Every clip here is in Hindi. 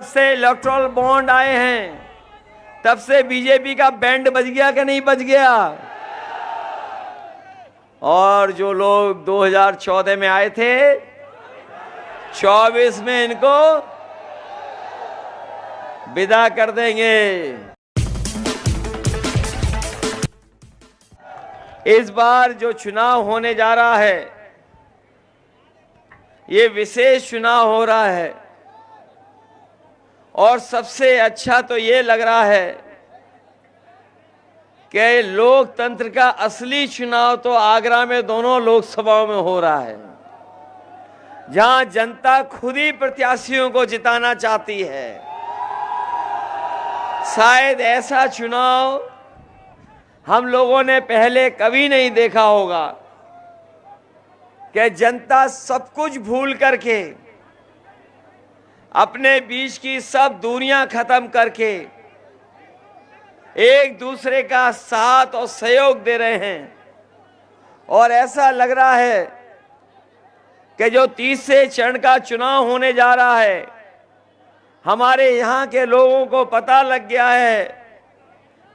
से इलेक्टोरल बॉन्ड आए हैं, तब से बीजेपी का बैंड बज गया कि नहीं बज गया? और जो लोग 2014 में आए थे, 24 में इनको विदा कर देंगे। इस बार जो चुनाव होने जा रहा है, ये विशेष चुनाव हो रहा है और सबसे अच्छा तो ये लग रहा है कि लोकतंत्र का असली चुनाव तो आगरा में दोनों लोकसभाओं में हो रहा है, जहां जनता खुद ही प्रत्याशियों को जिताना चाहती है। शायद ऐसा चुनाव हम लोगों ने पहले कभी नहीं देखा होगा कि जनता सब कुछ भूल करके, अपने बीच की सब दूरियां खत्म करके एक दूसरे का साथ और सहयोग दे रहे हैं। और ऐसा लग रहा है कि जो तीसरे चरण का चुनाव होने जा रहा है, हमारे यहाँ के लोगों को पता लग गया है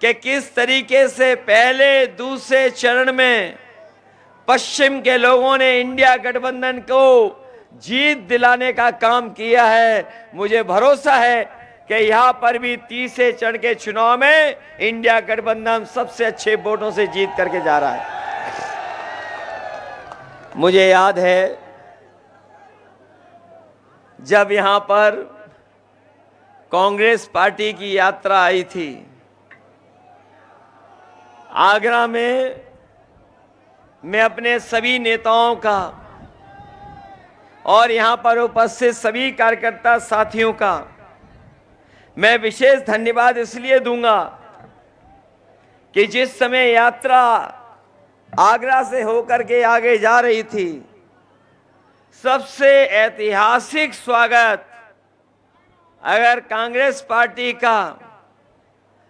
कि किस तरीके से पहले दूसरे चरण में पश्चिम के लोगों ने इंडिया गठबंधन को जीत दिलाने का काम किया है। मुझे भरोसा है कि यहाँ पर भी तीसरे चरण के चुनाव में इंडिया गठबंधन सबसे अच्छे वोटों से जीत करके जा रहा है। मुझे याद है जब यहाँ पर कांग्रेस पार्टी की यात्रा आई थी आगरा में, मैं अपने सभी नेताओं का और यहाँ पर उपस्थित सभी कार्यकर्ता साथियों का मैं विशेष धन्यवाद इसलिए दूंगा कि जिस समय यात्रा आगरा से होकर के आगे जा रही थी, सबसे ऐतिहासिक स्वागत अगर कांग्रेस पार्टी का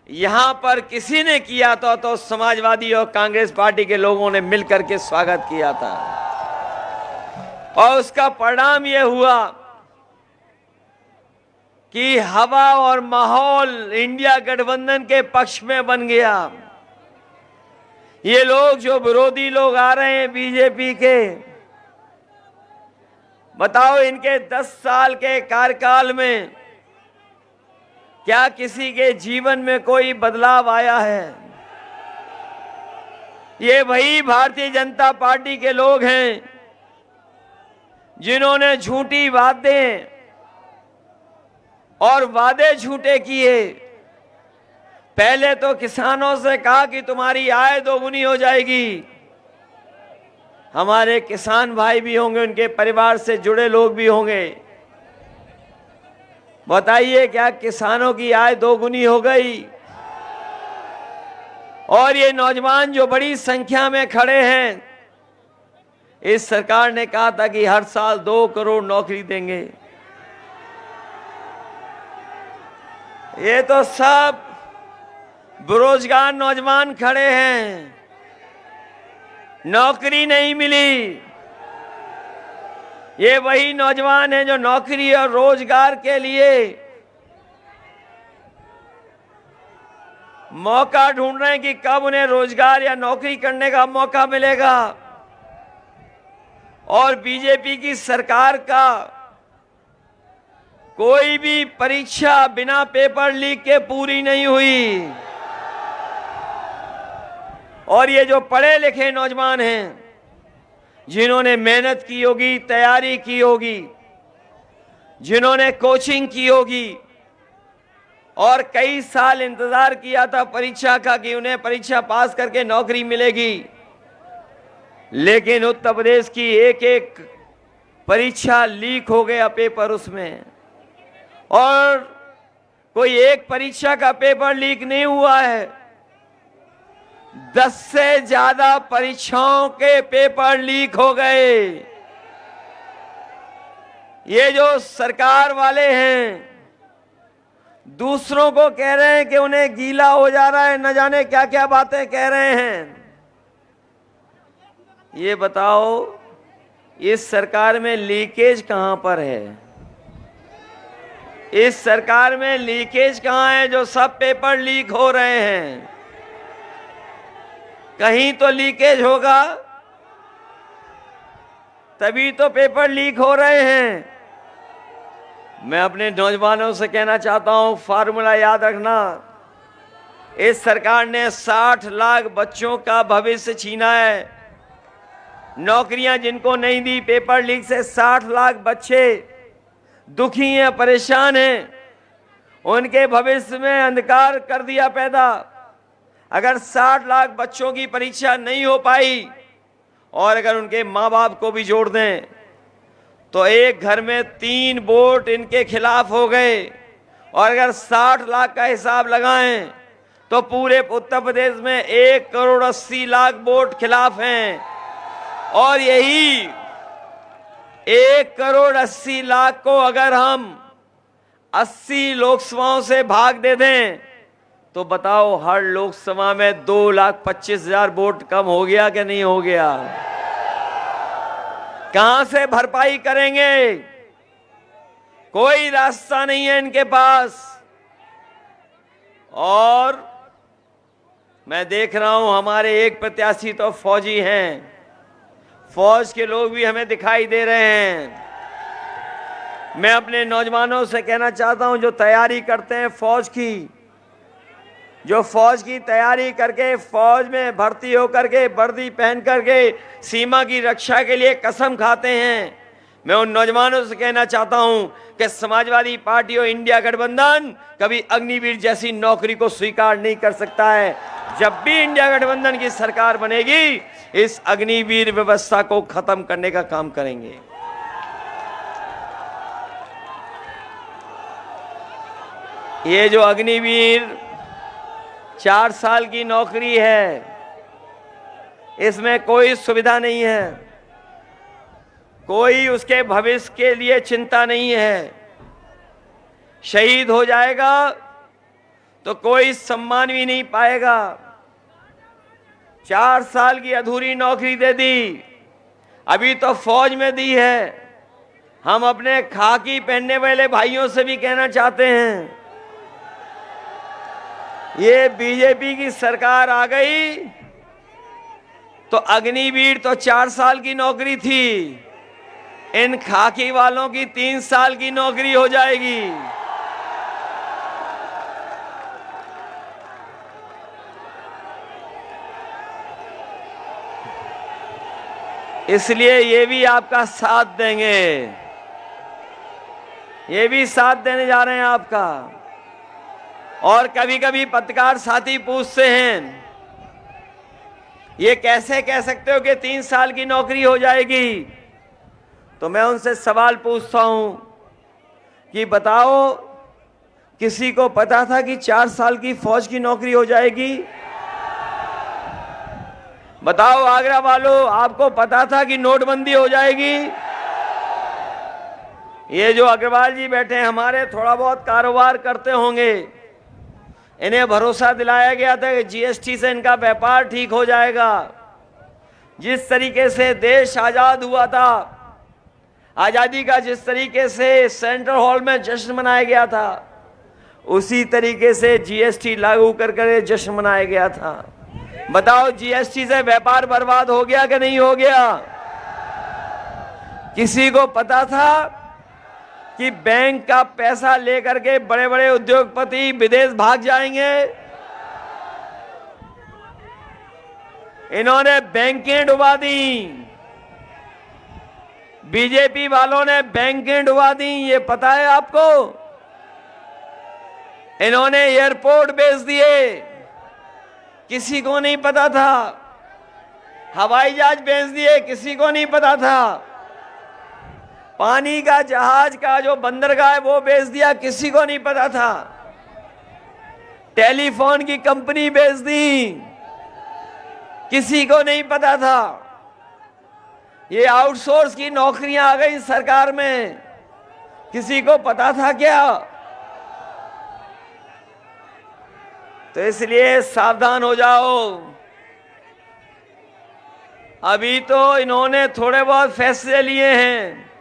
यहां पर किसी ने किया था तो समाजवादी और कांग्रेस पार्टी के लोगों ने मिलकर के स्वागत किया था। और उसका परिणाम यह हुआ कि हवा और माहौल इंडिया गठबंधन के पक्ष में बन गया। ये लोग जो विरोधी लोग आ रहे हैं बीजेपी के, बताओ इनके 10 साल के कार्यकाल में क्या किसी के जीवन में कोई बदलाव आया है? ये वही भारतीय जनता पार्टी के लोग हैं जिन्होंने झूठी बातें और वादे झूठे किए। पहले तो किसानों से कहा कि तुम्हारी आय दोगुनी हो जाएगी। हमारे किसान भाई भी होंगे, उनके परिवार से जुड़े लोग भी होंगे। बताइए क्या किसानों की आय दोगुनी हो गई? और ये नौजवान जो बड़ी संख्या में खड़े हैं, इस सरकार ने कहा था कि हर साल 2 करोड़ नौकरी देंगे। ये तो सब बेरोजगार नौजवान खड़े हैं, नौकरी नहीं मिली। ये वही नौजवान हैं जो नौकरी और रोजगार के लिए मौका ढूंढ रहे हैं कि कब उन्हें रोजगार या नौकरी करने का मौका मिलेगा। और बीजेपी की सरकार का कोई भी परीक्षा बिना पेपर लीक के पूरी नहीं हुई। और ये जो पढ़े लिखे नौजवान हैं, जिन्होंने मेहनत की होगी, तैयारी की होगी, जिन्होंने कोचिंग की होगी और कई साल इंतजार किया था परीक्षा का कि उन्हें परीक्षा पास करके नौकरी मिलेगी, लेकिन उत्तर प्रदेश की एक एक परीक्षा लीक हो गया पेपर उसमें। और कोई एक परीक्षा का पेपर लीक नहीं हुआ है, 10 से ज्यादा परीक्षाओं के पेपर लीक हो गए। ये जो सरकार वाले हैं दूसरों को कह रहे हैं कि उन्हें गीला हो जा रहा है, न जाने क्या क्या बातें कह रहे हैं। ये बताओ इस सरकार में लीकेज कहां पर है? इस सरकार में लीकेज कहां है? जो सब पेपर लीक हो रहे हैं, कहीं तो लीकेज होगा, तभी तो पेपर लीक हो रहे हैं। मैं अपने नौजवानों से कहना चाहता हूं, फार्मूला याद रखना। इस सरकार ने 60 लाख बच्चों का भविष्य छीना है। नौकरियां जिनको नहीं दी पेपर लीक से, 60 लाख बच्चे दुखी हैं, परेशान हैं, उनके भविष्य में अंधकार कर दिया पैदा। अगर 60 लाख बच्चों की परीक्षा नहीं हो पाई और अगर उनके माँ बाप को भी जोड़ दें तो एक घर में 3 वोट इनके खिलाफ हो गए। और अगर 60 लाख का हिसाब लगाएं तो पूरे उत्तर प्रदेश में 1,80,00,000 वोट खिलाफ हैं। और यही 1,80,00,000 को अगर हम 80 लोकसभाओं से भाग दे दें तो बताओ हर लोकसभा में 2,25,000 वोट कम हो गया कि नहीं हो गया? कहां से भरपाई करेंगे? कोई रास्ता नहीं है इनके पास। और मैं देख रहा हूं हमारे एक प्रत्याशी तो फौजी हैं, फौज के लोग भी हमें दिखाई दे रहे हैं। मैं अपने नौजवानों से कहना चाहता हूं, जो तैयारी करते हैं फौज की, जो फौज की तैयारी करके फौज में भर्ती होकर के वर्दी पहन करके सीमा की रक्षा के लिए कसम खाते हैं, मैं उन नौजवानों से कहना चाहता हूं कि समाजवादी पार्टी और इंडिया गठबंधन कभी अग्निवीर जैसी नौकरी को स्वीकार नहीं कर सकता है। जब भी इंडिया गठबंधन की सरकार बनेगी, इस अग्निवीर व्यवस्था को खत्म करने का काम करेंगे। ये जो अग्निवीर 4 साल की नौकरी है, इसमें कोई सुविधा नहीं है, कोई उसके भविष्य के लिए चिंता नहीं है। शहीद हो जाएगा तो कोई सम्मान भी नहीं पाएगा। 4 साल की अधूरी नौकरी दे दी, अभी तो फौज में दी है। हम अपने खाकी पहनने वाले भाइयों से भी कहना चाहते हैं, ये बीजेपी की सरकार आ गई तो अग्निवीर तो 4 साल की नौकरी थी, इन खाकी वालों की 3 साल की नौकरी हो जाएगी। इसलिए ये भी आपका साथ देंगे, ये भी साथ देने जा रहे हैं आपका। और कभी कभी पत्रकार साथी पूछते हैं, ये कैसे कह सकते हो कि 3 साल की नौकरी हो जाएगी? तो मैं उनसे सवाल पूछता हूं कि बताओ, किसी को पता था कि 4 साल की फौज की नौकरी हो जाएगी? बताओ आगरा वालों, आपको पता था कि नोटबंदी हो जाएगी? ये जो अग्रवाल जी बैठे हैं, हमारे थोड़ा बहुत कारोबार करते होंगे, इन्हें भरोसा दिलाया गया था कि जीएसटी से इनका व्यापार ठीक हो जाएगा। जिस तरीके से देश आजाद हुआ था, आजादी का जिस तरीके से सेंट्रल हॉल में जश्न मनाया गया था, उसी तरीके से जीएसटी लागू कर जश्न मनाया गया था। बताओ जीएसटी से व्यापार बर्बाद हो गया कि नहीं हो गया? किसी को पता था कि बैंक का पैसा लेकर के बड़े बड़े उद्योगपति विदेश भाग जाएंगे? इन्होंने बैंकें डुबा दी, बीजेपी वालों ने बैंकें डुबा दी, ये पता है आपको? इन्होंने एयरपोर्ट बेच दिए, किसी को नहीं पता था। हवाई जहाज बेच दिए, किसी को नहीं पता था। पानी का जहाज का जो बंदरगाह है वो बेच दिया, किसी को नहीं पता था। टेलीफोन की कंपनी बेच दी, किसी को नहीं पता था। ये आउटसोर्स की नौकरियां आ गई सरकार में, किसी को पता था क्या? तो इसलिए सावधान हो जाओ। अभी तो इन्होंने थोड़े बहुत फैसले लिए हैं,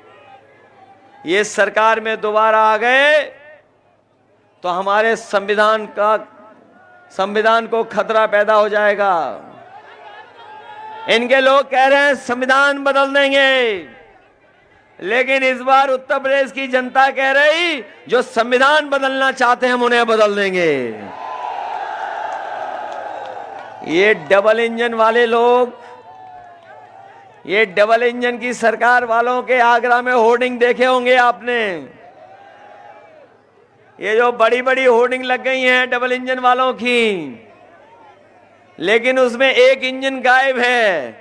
ये सरकार में दोबारा आ गए तो हमारे संविधान को खतरा पैदा हो जाएगा। इनके लोग कह रहे हैं संविधान बदल देंगे, लेकिन इस बार उत्तर प्रदेश की जनता कह रही जो संविधान बदलना चाहते हैं हम उन्हें बदल देंगे। ये डबल इंजन वाले लोग, ये डबल इंजन की सरकार वालों के आगरा में होर्डिंग देखे होंगे आपने। ये जो बड़ी बड़ी होर्डिंग लग गई हैं डबल इंजन वालों की, लेकिन उसमें एक इंजन गायब है।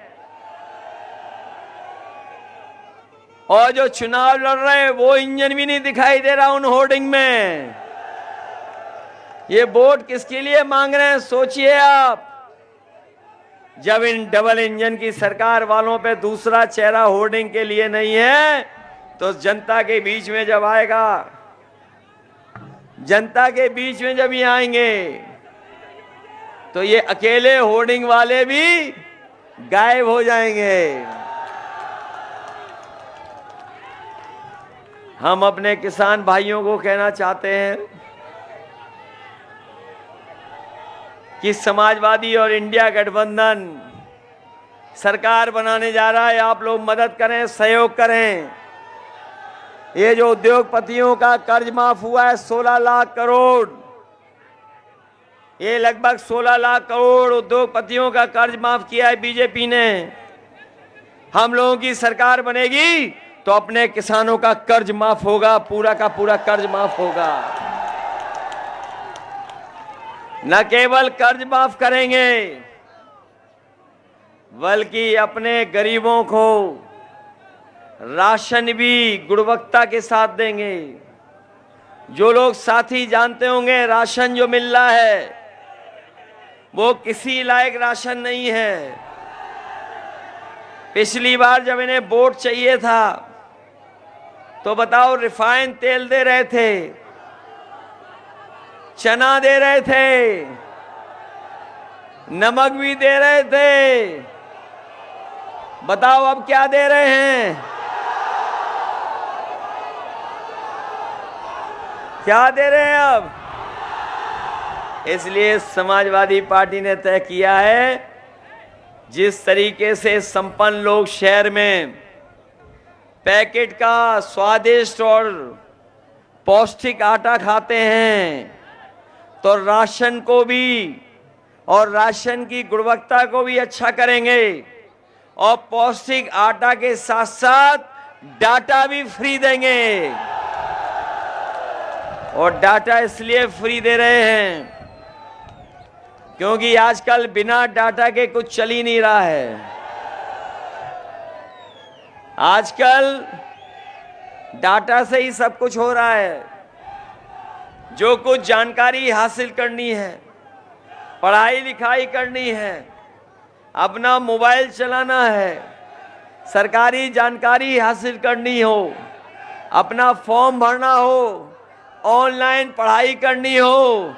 और जो चुनाव लड़ रहे हैं वो इंजन भी नहीं दिखाई दे रहा उन होर्डिंग में। ये वोट किसके लिए मांग रहे हैं सोचिए आप। जब इन डबल इंजन की सरकार वालों पे दूसरा चेहरा होर्डिंग के लिए नहीं है, तो जनता के बीच में जब आएगा, जनता के बीच में जब ये आएंगे, तो ये अकेले होर्डिंग वाले भी गायब हो जाएंगे। हम अपने किसान भाइयों को कहना चाहते हैं कि समाजवादी और इंडिया गठबंधन सरकार बनाने जा रहा है। आप लोग मदद करें, सहयोग करें। ये जो उद्योगपतियों का कर्ज माफ हुआ है 16 लाख करोड़, ये लगभग 16 लाख करोड़ उद्योगपतियों का कर्ज माफ किया है बीजेपी ने। हम लोगों की सरकार बनेगी तो अपने किसानों का कर्ज माफ होगा, पूरा का पूरा कर्ज माफ होगा। न केवल कर्ज माफ करेंगे, बल्कि अपने गरीबों को राशन भी गुणवत्ता के साथ देंगे। जो लोग साथी जानते होंगे राशन जो मिल रहा है वो किसी लायक राशन नहीं है। पिछली बार जब इन्हें वोट चाहिए था तो बताओ रिफाइंड तेल दे रहे थे, चना दे रहे थे, नमक भी दे रहे थे। बताओ अब क्या दे रहे हैं? क्या दे रहे हैं अब? इसलिए समाजवादी पार्टी ने तय किया है जिस तरीके से संपन्न लोग शहर में पैकेट का स्वादिष्ट और पौष्टिक आटा खाते हैं, तो राशन को भी और राशन की गुणवत्ता को भी अच्छा करेंगे और पौष्टिक आटा के साथ साथ डाटा भी फ्री देंगे। और डाटा इसलिए फ्री दे रहे हैं क्योंकि आजकल बिना डाटा के कुछ चल ही नहीं रहा है। आजकल डाटा से ही सब कुछ हो रहा है। जो कुछ जानकारी हासिल करनी है, पढ़ाई लिखाई करनी है, अपना मोबाइल चलाना है, सरकारी जानकारी हासिल करनी हो, अपना फॉर्म भरना हो, ऑनलाइन पढ़ाई करनी हो।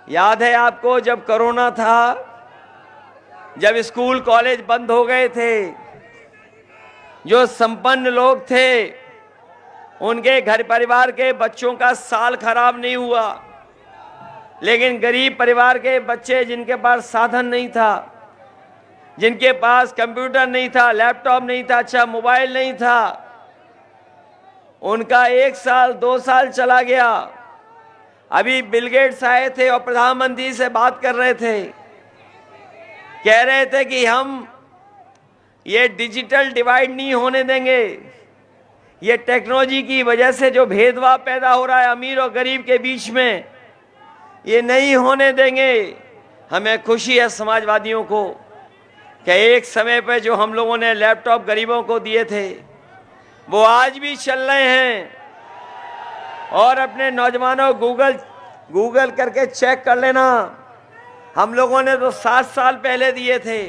याद है आपको जब कोरोना था, जब स्कूल कॉलेज बंद हो गए थे, जो संपन्न लोग थे उनके घर परिवार के बच्चों का साल खराब नहीं हुआ, लेकिन गरीब परिवार के बच्चे जिनके पास साधन नहीं था, जिनके पास कंप्यूटर नहीं था, लैपटॉप नहीं था, अच्छा मोबाइल नहीं था, उनका 1 साल 2 साल चला गया। अभी बिल गेट्स आए थे और प्रधानमंत्री से बात कर रहे थे, कह रहे थे कि हम ये डिजिटल डिवाइड नहीं होने देंगे। ये टेक्नोलॉजी की वजह से जो भेदभाव पैदा हो रहा है अमीर और गरीब के बीच में, ये नहीं होने देंगे। हमें खुशी है समाजवादियों को कि एक समय पर जो हम लोगों ने लैपटॉप गरीबों को दिए थे वो आज भी चल रहे हैं। और अपने नौजवानों गूगल करके चेक कर लेना, हम लोगों ने तो 7 साल पहले दिए थे,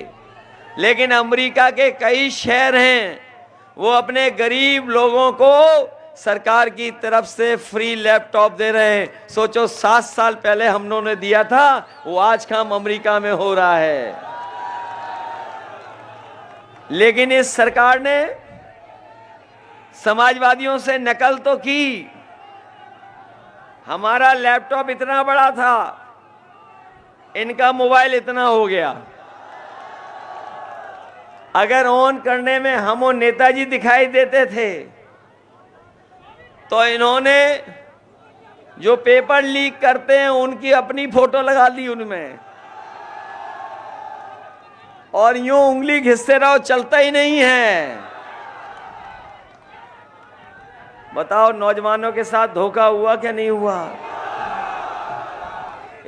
लेकिन अमेरिका के कई शहर हैं वो अपने गरीब लोगों को सरकार की तरफ से फ्री लैपटॉप दे रहे हैं। सोचो 7 साल पहले हम लोगों ने दिया था, वो आज काम अमेरिका में हो रहा है। लेकिन इस सरकार ने समाजवादियों से नकल तो की, हमारा लैपटॉप इतना बड़ा था, इनका मोबाइल इतना हो गया। अगर ऑन करने में हम और नेताजी दिखाई देते थे तो इन्होंने जो पेपर लीक करते हैं उनकी अपनी फोटो लगा दी उनमें, और यूं उंगली घिसते रहो, चलता ही नहीं है। बताओ नौजवानों के साथ धोखा हुआ क्या नहीं हुआ?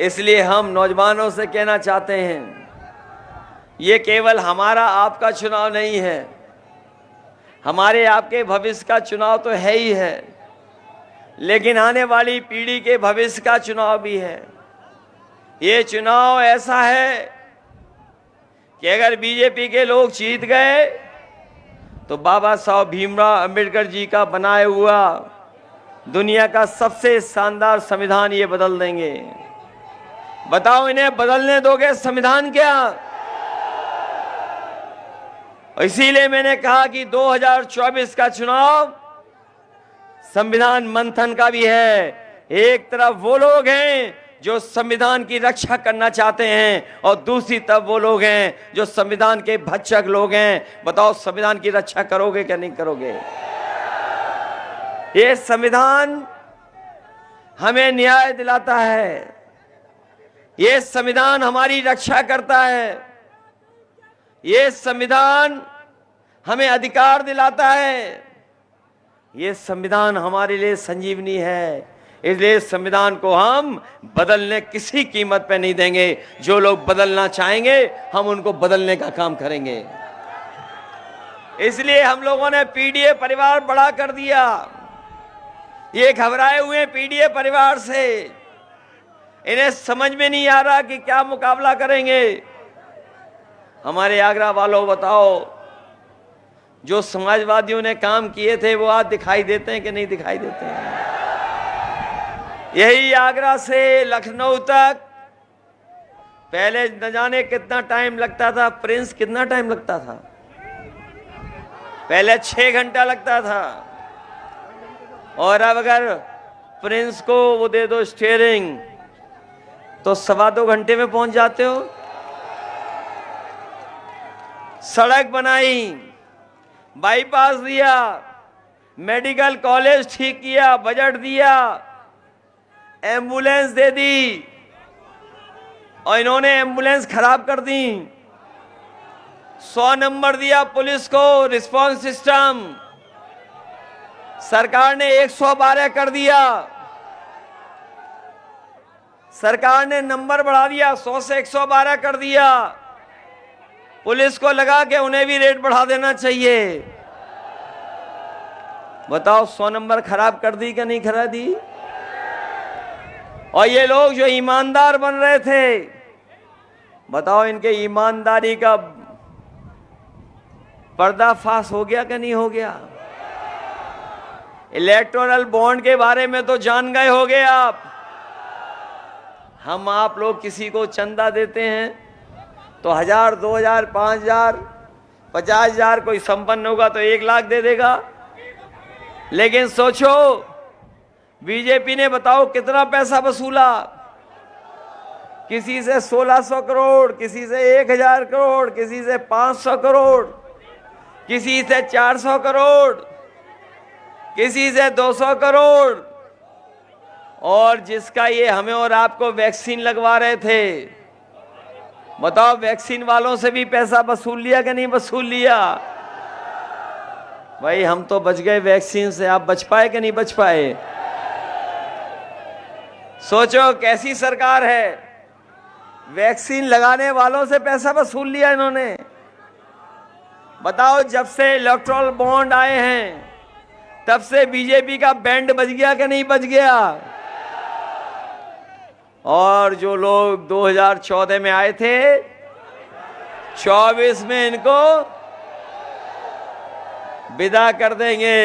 इसलिए हम नौजवानों से कहना चाहते हैं, ये केवल हमारा आपका चुनाव नहीं है, हमारे आपके भविष्य का चुनाव तो है ही है, लेकिन आने वाली पीढ़ी के भविष्य का चुनाव भी है। ये चुनाव ऐसा है कि अगर बीजेपी के लोग जीत गए तो बाबा साहब भीमराव अंबेडकर जी का बनाया हुआ दुनिया का सबसे शानदार संविधान ये बदल देंगे। बताओ इन्हें बदलने दोगे संविधान क्या? इसीलिए मैंने कहा कि 2024 का चुनाव संविधान मंथन का भी है। एक तरफ वो लोग हैं जो संविधान की रक्षा करना चाहते हैं और दूसरी तरफ वो लोग हैं जो संविधान के भक्षक लोग हैं। बताओ संविधान की रक्षा करोगे क्या नहीं करोगे? ये संविधान हमें न्याय दिलाता है, ये संविधान हमारी रक्षा करता है, ये संविधान हमें अधिकार दिलाता है, ये संविधान हमारे लिए संजीवनी है। इसलिए संविधान को हम बदलने किसी कीमत पे नहीं देंगे। जो लोग बदलना चाहेंगे हम उनको बदलने का काम करेंगे। इसलिए हम लोगों ने पीडीए परिवार बड़ा कर दिया। ये घबराए हुए पीडीए परिवार से, इन्हें समझ में नहीं आ रहा कि क्या मुकाबला करेंगे। हमारे आगरा वालों बताओ, जो समाजवादियों ने काम किए थे वो आज दिखाई देते हैं कि नहीं दिखाई देते हैं? यही आगरा से लखनऊ तक पहले न जाने कितना टाइम लगता था। प्रिंस कितना टाइम लगता था? पहले 6 घंटा लगता था, और अब अगर प्रिंस को वो दे दो स्टीयरिंग तो 2.25 घंटे में पहुंच जाते हो। सड़क बनाई, बाईपास दिया, मेडिकल कॉलेज ठीक किया, बजट दिया, एम्बुलेंस दे दी, और इन्होंने एम्बुलेंस खराब कर दी। 100 नंबर दिया पुलिस को, रिस्पांस सिस्टम। सरकार ने 112 कर दिया। सरकार ने नंबर बढ़ा दिया, 100 से 112 कर दिया। पुलिस को लगा कि उन्हें भी रेट बढ़ा देना चाहिए। बताओ 100 नंबर खराब कर दी क्या नहीं करा दी? और ये लोग जो ईमानदार बन रहे थे, बताओ इनके ईमानदारी का पर्दाफाश हो गया कि नहीं हो गया? इलेक्टोरल बॉन्ड के बारे में तो जान गए होगे आप। हम आप लोग किसी को चंदा देते हैं तो 1000, 2000, 5000, 50,000, कोई संपन्न होगा तो 1 लाख दे देगा। लेकिन सोचो बीजेपी ने बताओ कितना पैसा वसूला। किसी से 1600 करोड़, किसी से 1000 करोड़, किसी से 500 करोड़, किसी से 400 करोड़, किसी से 200 करोड़। और जिसका ये हमें और आपको वैक्सीन लगवा रहे थे, बताओ वैक्सीन वालों से भी पैसा वसूल लिया कि नहीं वसूल लिया? भाई हम तो बच गए वैक्सीन से, आप बच पाए कि नहीं बच पाए? सोचो कैसी सरकार है, वैक्सीन लगाने वालों से पैसा वसूल लिया इन्होंने। बताओ जब से इलेक्टोरल बॉन्ड आए हैं तब से बीजेपी का बैंड बज गया कि नहीं बज गया? और जो लोग 2014 में आए थे, 24 में इनको विदा कर देंगे।